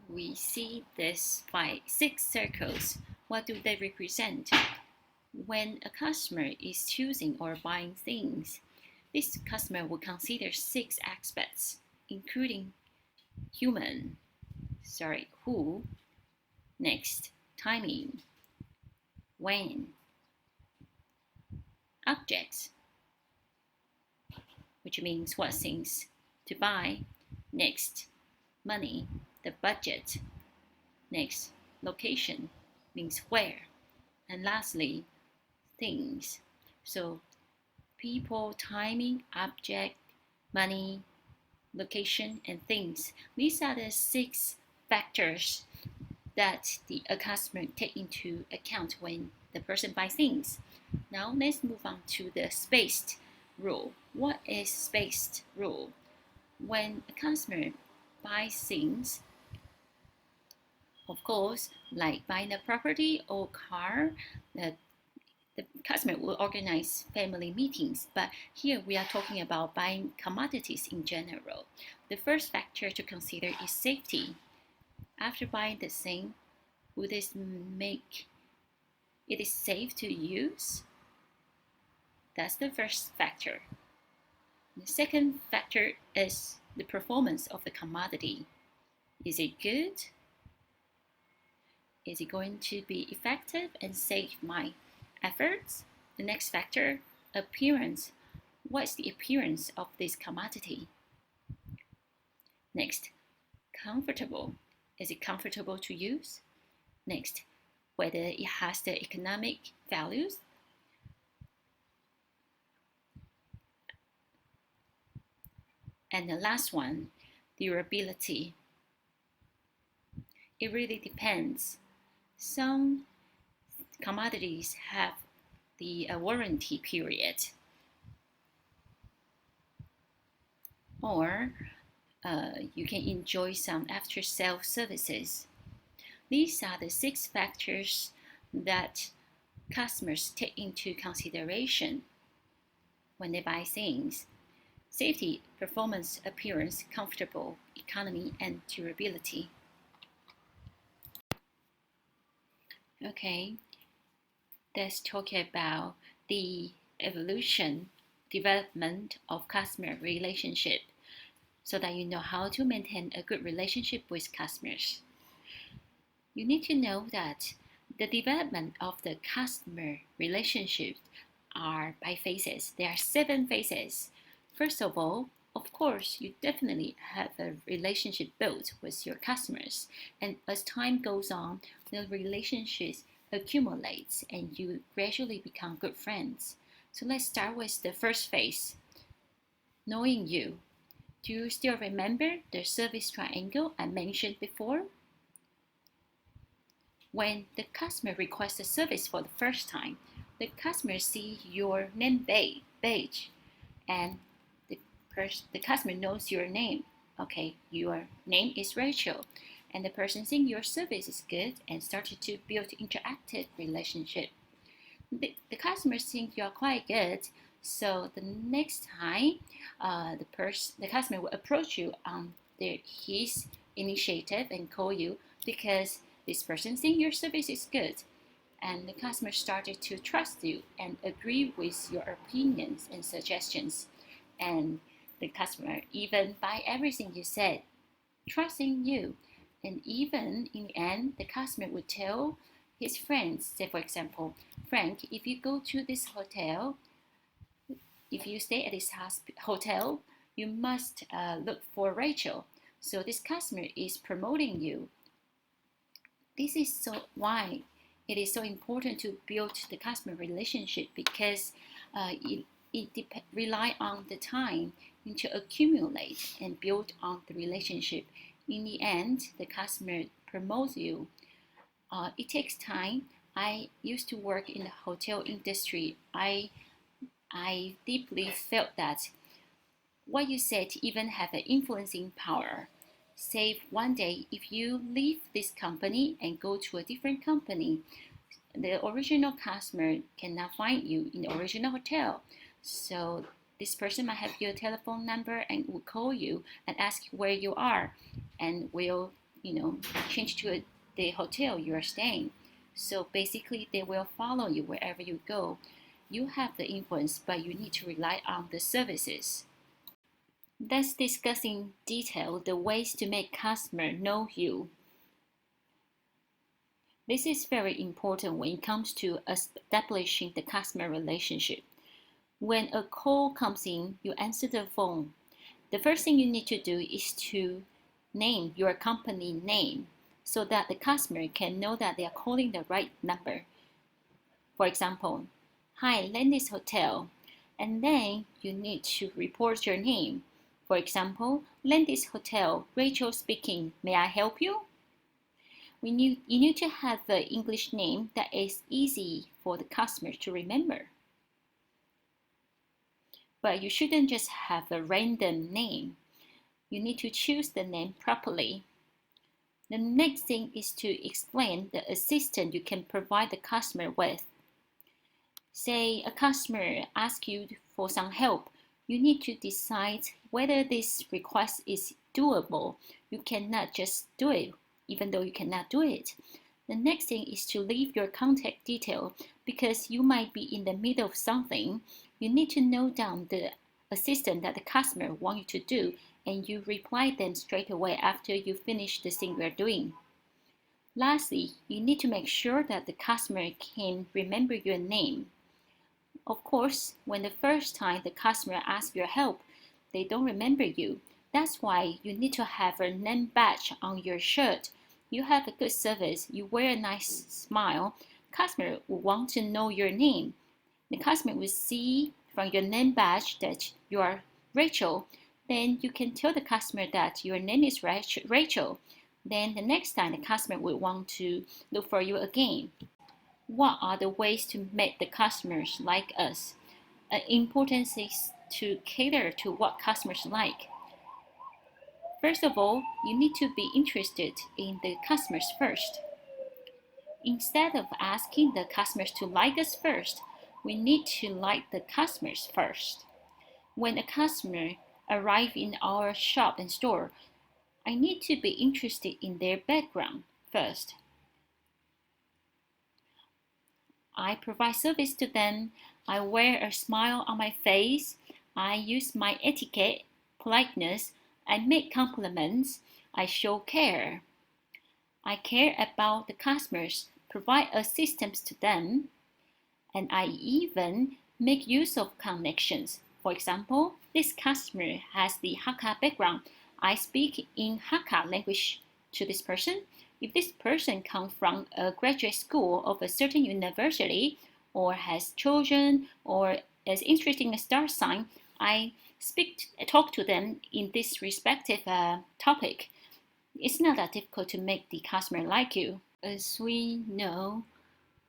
we see these six circles. What do they represent? When a customer is choosing or buying things, this customer will consider six aspects, including who, next, timing, when, objects, which means what things to buy, next, money, the budget, next, location, means where, and lastly, things. So people, timing, object, money, location, and things. These are the six factors that a customer take into account when the person buys things. Now let's move on to the spaced rule. What is spaced rule? When a customer buys things, of course, like buying a property or car, the customer will organize family meetings, but here we are talking about buying commodities in general. The first factor to consider is safety. After buying the thing, would this make it is safe to use? That's the first factor. The second factor is the performance of the commodity. Is it good? Is it going to be effective and save my efforts? The next factor, appearance. What is the appearance of this commodity? Next, comfortable. Is it comfortable to use? Next, whether it has the economic values. And the last one, durability. It really depends. Some commodities have the warranty period, or you can enjoy some after-sale services. These are the six factors that customers take into consideration when they buy things: safety, performance, appearance, comfortable, economy, and durability. Okay, let's talk about the development of customer relationship so that you know how to maintain a good relationship with customers. You need to know that the development of the customer relationships are by phases. There are 7 phases. First of all, of course, you definitely have a relationship built with your customers. And as time goes on, the relationships accumulates and you gradually become good friends. So let's start with the first phase, knowing you. Do you still remember the service triangle I mentioned before? When the customer requests a service for the first time, the customer sees your name badge and the customer knows your name. Okay, your name is Rachel, and the person thinks your service is good and started to build interactive relationship. The customer thinks you are quite good, so the next time the customer will approach you on his initiative and call you because this person thinks your service is good, and the customer started to trust you and agree with your opinions and suggestions, and the customer even buy everything you said, trusting you. And even in the end, the customer would tell his friends, say for example, Frank, if you go to this hotel, if you stay at this hotel, you must look for Rachel. So this customer is promoting you. This is why it is so important to build the customer relationship, because it rely on the time to accumulate and build on the relationship. In the end, the customer promotes you. It takes time. I used to work in the hotel industry. I deeply felt that what you said even have an influencing power. Say one day, if you leave this company and go to a different company, the original customer cannot find you in the original hotel. So this person might have your telephone number and will call you and ask where you are, and will change to the hotel you are staying. So basically, they will follow you wherever you go. You have the influence, but you need to rely on the services. Let's discuss in detail the ways to make customer know you. This is very important when it comes to establishing the customer relationship. When a call comes in, you answer the phone. The first thing you need to do is to name your company name so that the customer can know that they are calling the right number. For example, hi, Landis Hotel. And then you need to report your name. For example, Landis Hotel, Rachel speaking. May I help you? You need to have an English name that is easy for the customer to remember. But you shouldn't just have a random name. You need to choose the name properly. The next thing is to explain the assistance you can provide the customer with. Say a customer asks you for some help. You need to decide whether this request is doable. You cannot just do it, even though you cannot do it. The next thing is to leave your contact detail because you might be in the middle of something. You need to note down the assistance that the customer wants you to do and you reply them straight away after you finish the thing you're doing. Lastly, you need to make sure that the customer can remember your name. Of course, when the first time the customer asks your help, they don't remember you. That's why you need to have a name badge on your shirt. You have a good service, you wear a nice smile, customer will want to know your name. The customer will see from your name badge that you are Rachel. Then you can tell the customer that your name is Rachel. Then the next time the customer will want to look for you again. What are the ways to make the customers like us? Important is to cater to what customers like. First of all, you need to be interested in the customers first. Instead of asking the customers to like us first, we need to like the customers first. When a customer arrives in our shop and store, I need to be interested in their background first. I provide service to them. I wear a smile on my face. I use my etiquette, politeness. I make compliments. I show care. I care about the customers, provide assistance to them, and I even make use of connections. For example, this customer has the Hakka background. I speak in Hakka language to this person. If this person comes from a graduate school of a certain university or has children or is interested in a star sign, I talk to them in this respective topic. It's not that difficult to make the customer like you. As we know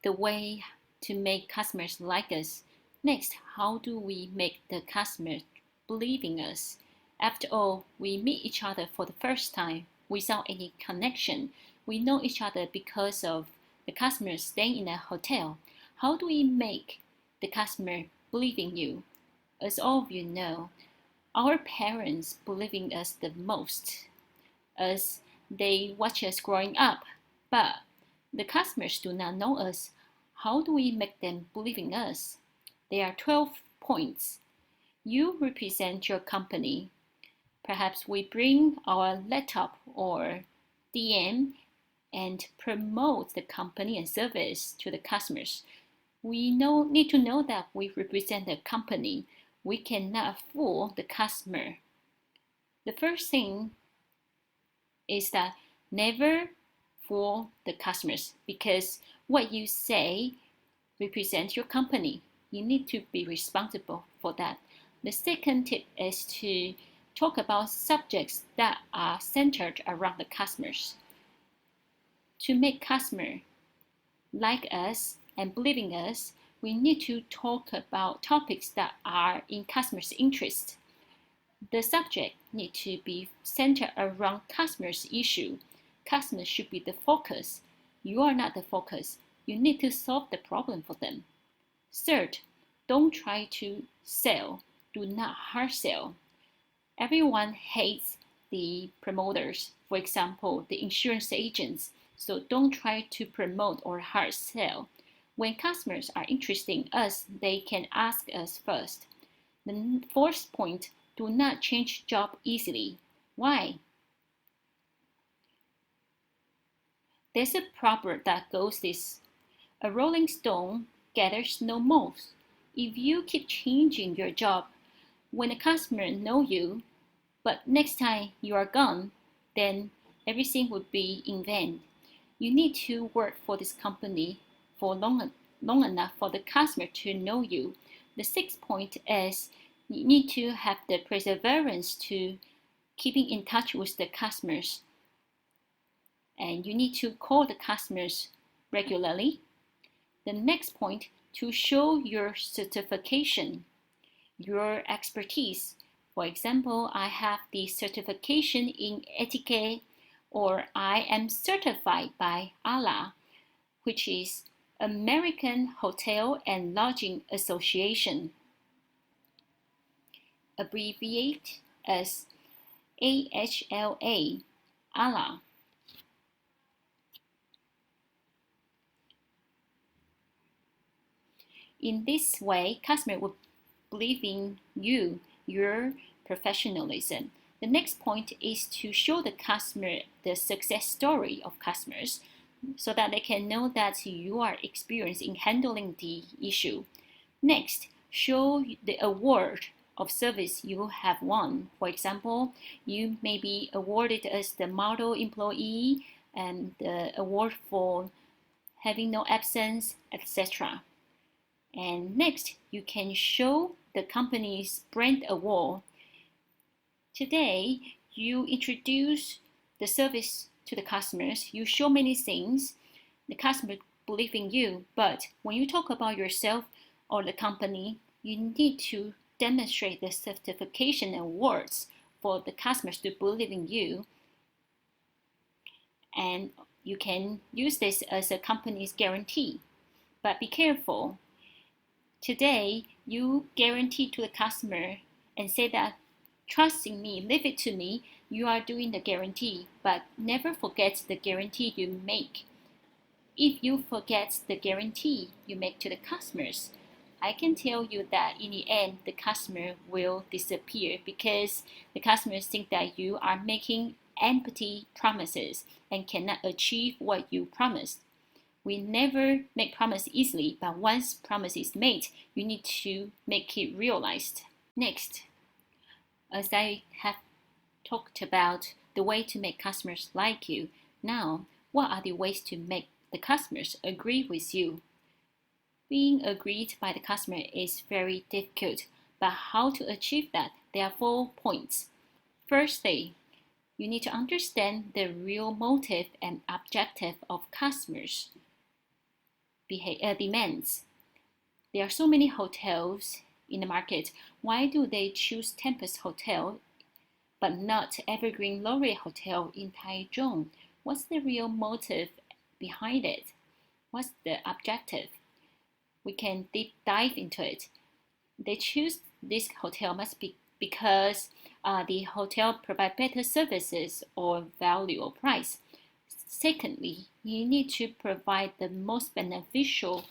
the way to make customers like us, next, how do we make the customer believe in us? After all, we meet each other for the first time without any connection. We know each other because of the customer staying in a hotel. How do we make the customer believe in you? As all of you know, our parents believe in us the most as they watch us growing up. But the customers do not know us. How do we make them believe in us? There are 12 points. You represent your company. Perhaps we bring our laptop or DM and promote the company and service to the customers. We need to know that we represent the company. We cannot fool the customer. The first thing is that never fool the customers because what you say represents your company. You need to be responsible for that. The second tip is to talk about subjects that are centered around the customers. To make customers like us and believe in us, we need to talk about topics that are in customers' interest. The subject needs to be centered around customers' issue. Customers should be the focus. You are not the focus. You need to solve the problem for them. Third, don't try to sell. Do not hard sell. Everyone hates the promoters, for example, the insurance agents. So don't try to promote or hard sell. When customers are interested in us, they can ask us first. The fourth point, do not change job easily. Why? There's a proverb that goes this: a rolling stone gathers no moss. If you keep changing your job, when a customer knows you, but next time you are gone, then everything would be in vain. You need to work for this company for long enough for the customer to know you. The sixth point is you need to have the perseverance to keeping in touch with the customers. And you need to call the customers regularly. The next point, to show your certification, your expertise. For example, I have the certification in etiquette, or I am certified by ALA, which is American Hotel and Lodging Association, abbreviate as AHLA, ALA. In this way, customer will believe in you, your professionalism. The next point is to show the customer the success story of customers so that they can know that you are experienced in handling the issue. Next, show the award of service you have won. For example, you may be awarded as the model employee and the award for having no absence, etc. And next, you can show the company's brand award. Today, you introduce the service to the customers. You show many things. The customer believe in you, but when you talk about yourself or the company, you need to demonstrate the certification awards for the customers to believe in you. And you can use this as a company's guarantee. But be careful. Today, you guarantee to the customer and say that, trust in me, leave it to me, you are doing the guarantee, but never forget the guarantee you make. If you forget the guarantee you make to the customers, I can tell you that in the end, the customer will disappear because the customers think that you are making empty promises and cannot achieve what you promised. We never make promise easily, but once promise is made, you need to make it realized. Next, as I have talked about the way to make customers like you, now, what are the ways to make the customers agree with you? Being agreed by the customer is very difficult, but how to achieve that? There are 4 points. Firstly, you need to understand the real motive and objective of customers' demands. There are so many hotels in the market. Why do they choose Tempest Hotel but not Evergreen Laureate Hotel in Taichung? What's the real motive behind it? What's the objective? We can deep dive into it. They choose this hotel must be because the hotel provides better services or value or price. Secondly, you need to provide the most beneficial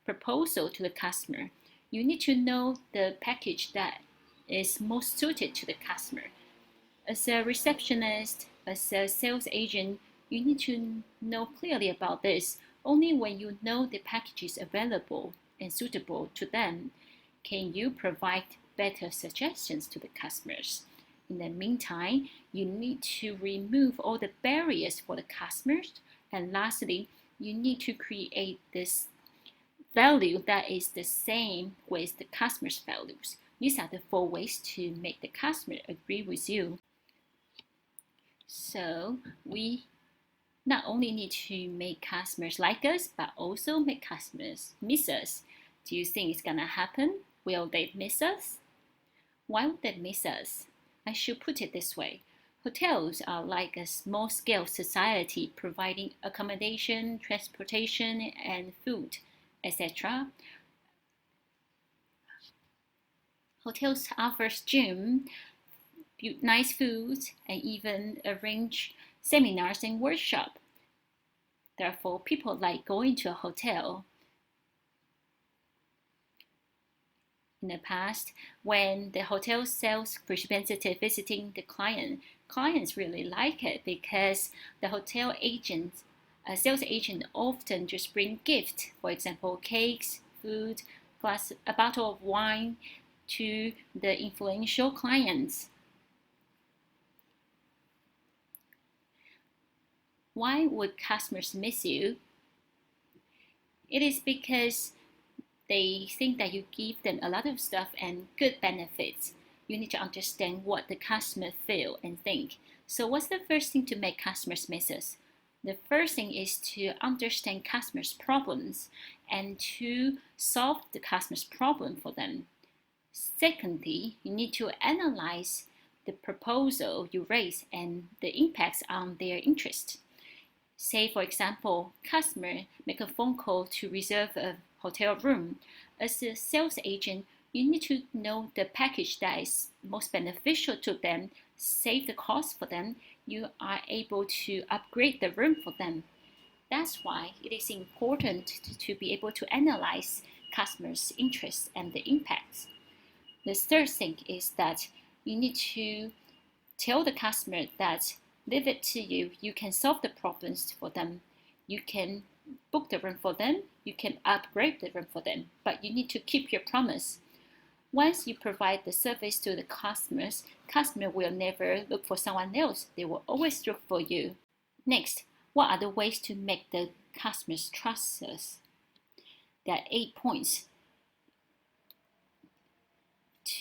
proposal to the customer. You need to know the package that is most suited to the customer. As a receptionist, as a sales agent, you need to know clearly about this. Only when you know the package is available and suitable to them can you provide better suggestions to the customers. In the meantime, you need to remove all the barriers for the customers. And lastly, you need to create this value that is the same with the customer's values. These are the 4 ways to make the customer agree with you. So we not only need to make customers like us, but also make customers miss us. Do you think it's gonna happen? Will they miss us? Why would they miss us? I should put it this way. Hotels are like a small-scale society providing accommodation, transportation, and food, etc. Hotels offer gym, nice food, and even arrange seminars and workshops. Therefore, people like going to a hotel. In the past, when the hotel sales representative visiting the client, clients really like it because the hotel agent, sales agent often just bring gift, for example, cakes, food, plus a bottle of wine to the influential clients. Why would customers miss you? It is because they think that you give them a lot of stuff and good benefits. You need to understand what the customer feel and think. So what's the first thing to make customers miss us? The first thing is to understand customers' problems and to solve the customer's problem for them. Secondly, you need to analyze the proposal you raise and the impacts on their interest. Say, for example, customer make a phone call to reserve a hotel room. As a sales agent, you need to know the package that is most beneficial to them, save the cost for them. You are able to upgrade the room for them. That's why it is important to be able to analyze customers' interests and the impacts. The third thing is that you need to tell the customer that leave it to you. You can solve the problems for them. You can book the room for them. You can upgrade the room for them. But you need to keep your promise. Once you provide the service to the customers, customer will never look for someone else. They will always look for you. Next, what are the ways to make the customers trust us? There are 8 points.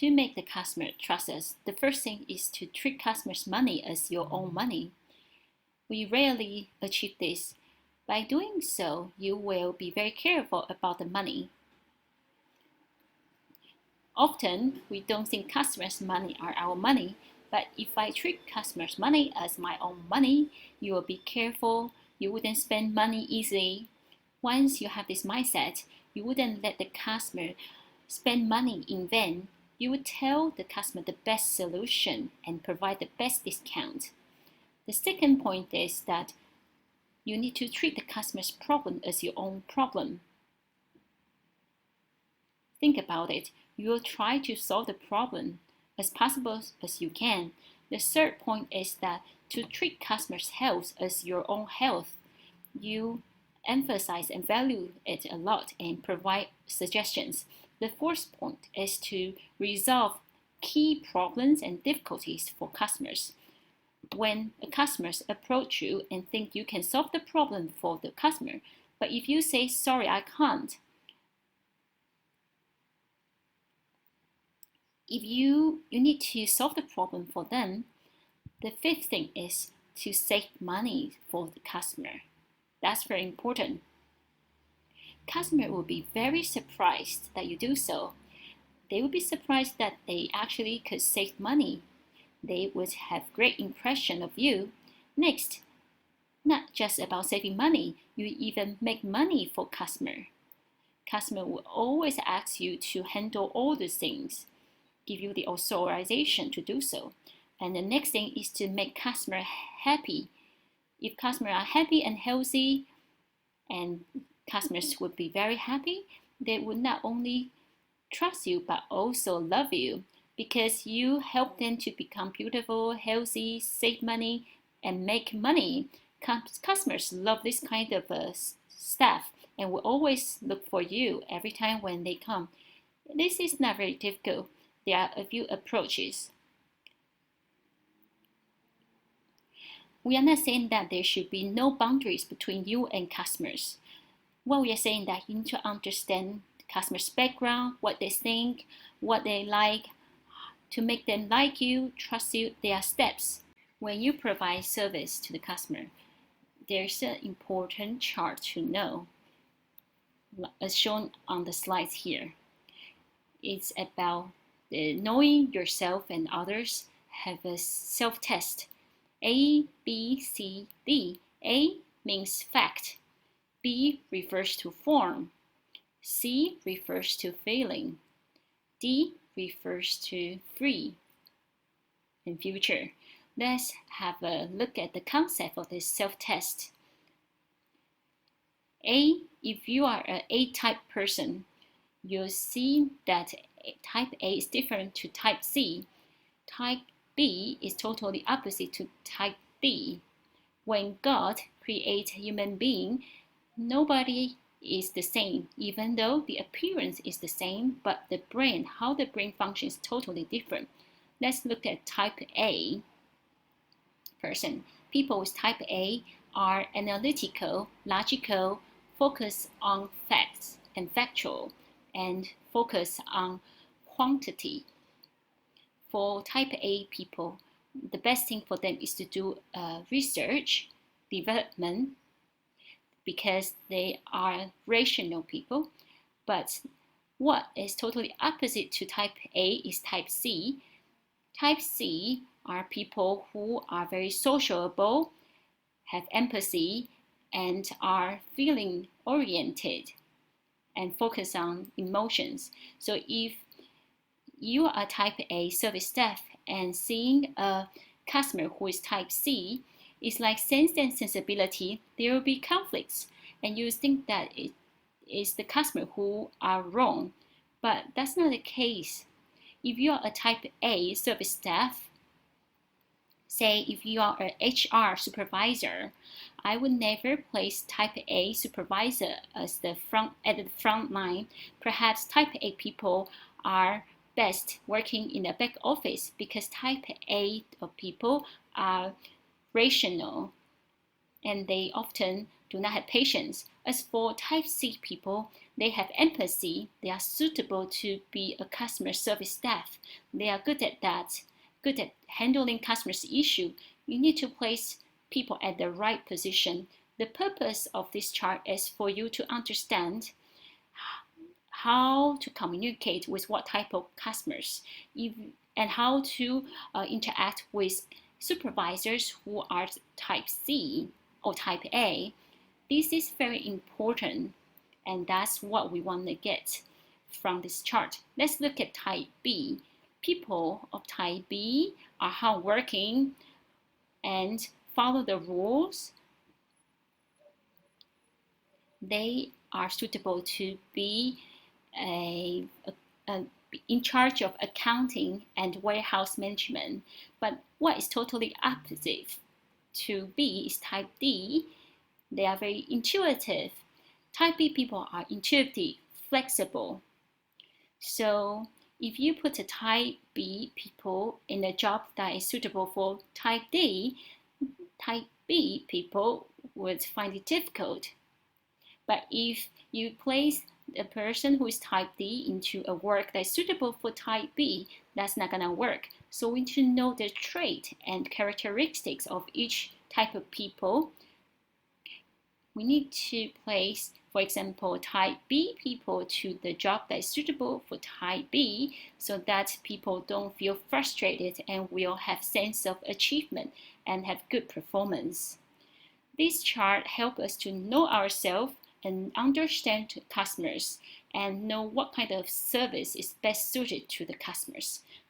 To make the customer trust us, the first thing is to treat customers' money as your own money. We rarely achieve this. By doing so, you will be very careful about the money. Often, we don't think customers' money are our money, but if I treat customers' money as my own money, you will be careful. You wouldn't spend money easily. Once you have this mindset, you wouldn't let the customer spend money in vain. You would tell the customer the best solution and provide the best discount. The second point is that you need to treat the customer's problem as your own problem. Think about it. You will try to solve the problem as possible as you can. The third point is that to treat customers' health as your own health. You emphasize and value it a lot and provide suggestions. The fourth point is to resolve key problems and difficulties for customers. When customers approach you and think you can solve the problem for the customer, but if you say, sorry, I can't, if you need to solve the problem for them, the fifth thing is to save money for the customer. That's very important. Customer will be very surprised that you do so. They will be surprised that they actually could save money. They would have great impression of you. Next, not just about saving money, you even make money for customer. Customer will always ask you to handle all the things, give you the authorization to do so. And the next thing is to make customer happy. If customers are happy and healthy, and customers would be very happy, they would not only trust you but also love you because you help them to become beautiful, healthy, save money, and make money. Customers love this kind of staff and will always look for you every time when they come. This is not very difficult. There are a few approaches. We are not saying that there should be no boundaries between you and customers. What we are saying that you need to understand the customer's background, what they think, what they like. To make them like you, trust you, there are steps. When you provide service to the customer, there's an important chart to know, as shown on the slides here. It's about knowing yourself and others. Have a self-test. A, B, C, D. A means fact. B refers to form. C refers to feeling. D refers to free. in future. Let's have a look at the concept of this self-test. If you are an A-type person, you'll see that type A is different to type C. Type B is totally opposite to type D. When God creates a human being, nobody is the same, even though the appearance is the same, but the brain, how the brain functions is totally different. Let's look at type A person. People with type A are analytical, logical, focus on facts and factual, and focus on quantity. For type A people, the best thing for them is to do research, development, because they are rational people. But what is totally opposite to type A is type C. Type C are people who are very sociable, have empathy, and are feeling oriented and focus on emotions. So if you are type A service staff and seeing a customer who is type C, it's like sense and sensibility, there will be conflicts, and you think that it is the customer who are wrong, but that's not the case. If you are a type A service staff, say if you are an HR supervisor, I would never place type A supervisor as at the front line. Perhaps type A people are best working in the back office because type A of people are rational and they often do not have patience. As for type C people, they have empathy. They are suitable to be a customer service staff. They are good at that, good at handling customers' issue. You need to place people at the right position. The purpose of this chart is for you to understand how to communicate with what type of customers, and how to interact with supervisors who are type C or type A. This is very important, and that's what we want to get from this chart. Let's look at type B. People of type B are hardworking and follow the rules. They are suitable to be in charge of accounting and warehouse management. But what is totally opposite to B is type D. They are very intuitive. Type B people are intuitive, flexible. So if you put a type B people in a job that is suitable for type D, type B people would find it difficult. But if you place a person who is type D into a work that is suitable for type B, that's not going to work. So we need to know the trait and characteristics of each type of people. We need to place, for example, type B people to the job that is suitable for type B, so that people don't feel frustrated and will have sense of achievement and have good performance. This chart helps us to know ourselves and understand customers and know what kind of service is best suited to the customers.